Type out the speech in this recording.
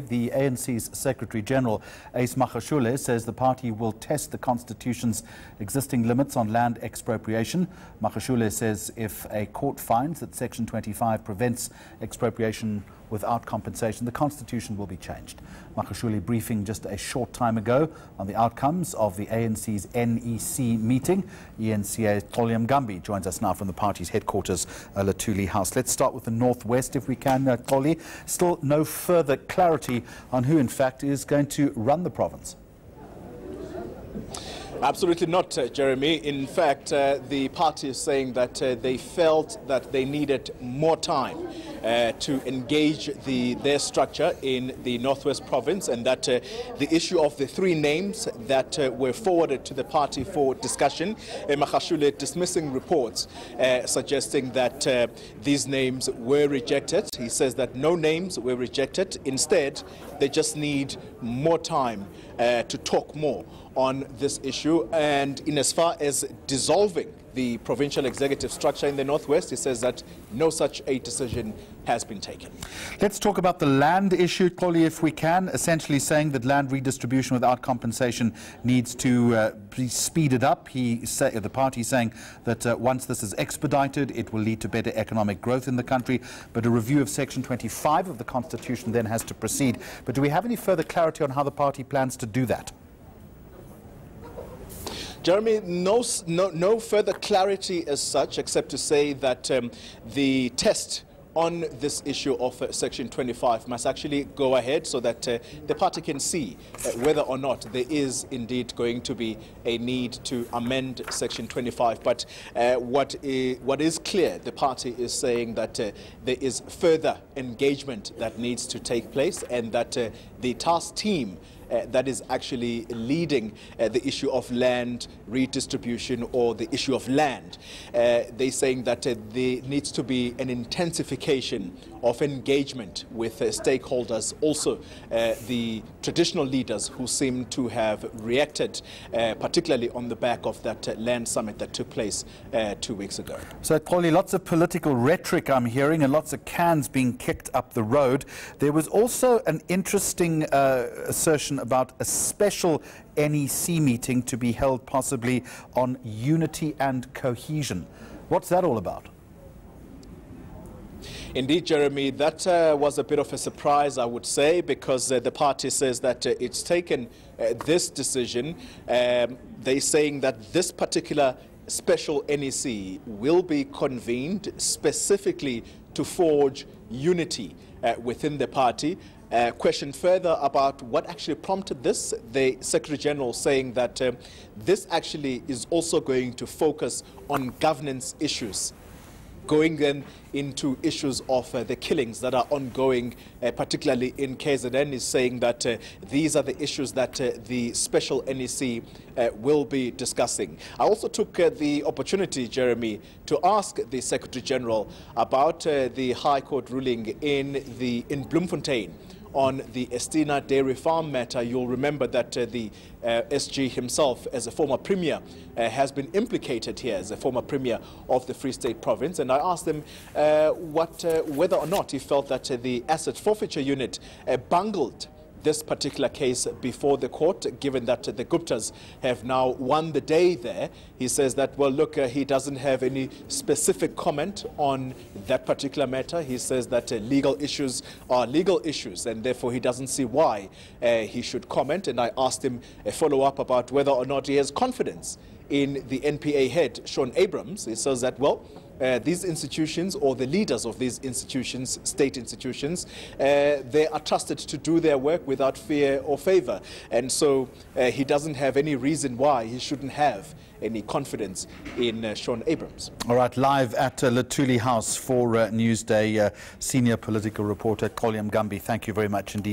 The ANC's Secretary-General, Magashule, says the party will test the Constitution's existing limits on land expropriation. Magashule says if a court finds that Section 25 prevents expropriation without compensation, the Constitution will be changed. Magashule briefing just a short time ago on the outcomes of the ANC's NEC meeting. eNCA Xoli Mngambi joins us now from the party's headquarters, Xoli House. Let's start with the Northwest, if we can, Xoli. Still no further clarity on who, in fact, is going to run the province. Absolutely not, Jeremy. In fact, the party is saying that they felt that they needed more time to engage their structure in the Northwest province, and that the issue of the three names that were forwarded to the party for discussion, Magashule dismissing reports suggesting that these names were rejected. He says that no names were rejected. Instead, they just need more time to talk more on this issue. And in as far as dissolving the provincial executive structure in the Northwest, he says that no such a decision has been taken. Let's talk about the land issue, Xoli, if we can, essentially saying that land redistribution without compensation needs to be speeded up. The party is saying that once this is expedited, it will lead to better economic growth in the country, but a review of Section 25 of the Constitution then has to proceed. But do we have any further clarity on how the party plans to do that? Jeremy, no further clarity as such, except to say that the test on this issue of Section 25 must actually go ahead so that the party can see whether or not there is indeed going to be a need to amend Section 25. But what is clear, the party is saying that there is further engagement that needs to take place, and that the task team that is actually leading the issue of land redistribution, or the issue of land. They're saying that there needs to be an intensification of engagement with stakeholders, also the traditional leaders who seem to have reacted, particularly on the back of that land summit that took place 2 weeks ago. So, Xoli, lots of political rhetoric I'm hearing, and lots of cans being kicked up the road. There was also an interesting assertion about a special NEC meeting to be held possibly on unity and cohesion. What's that all about? Indeed, Jeremy, that was a bit of a surprise, I would say, because the party says that it's taken this decision. They're saying that this particular special NEC will be convened specifically to forge unity within the party. Question further about what actually prompted this, the Secretary-General saying that this actually is also going to focus on governance issues, going then into issues of the killings that are ongoing, particularly in KZN, is saying that these are the issues that the special NEC will be discussing. I also took the opportunity, Jeremy, to ask the Secretary-General about the High Court ruling in Bloemfontein on the Estina dairy farm matter. You'll remember that the SG himself, as a former premier, has been implicated here as a former premier of the Free State province. And I asked him whether or not he felt that the asset forfeiture unit bungled this particular case before the court, given that the Guptas have now won the day there. He says that, well, look, he doesn't have any specific comment on that particular matter. He says that legal issues are legal issues, and therefore he doesn't see why he should comment. And I asked him a follow-up about whether or not he has confidence in the NPA head, Shaun Abrahams. He says that, well, these institutions, or the leaders of these institutions, state institutions, they are trusted to do their work without fear or favor. And so he doesn't have any reason why he shouldn't have any confidence in Shaun Abrahams. All right, live at Xoli House for Newsday, senior political reporter Xoli Mngambi. Thank you very much indeed.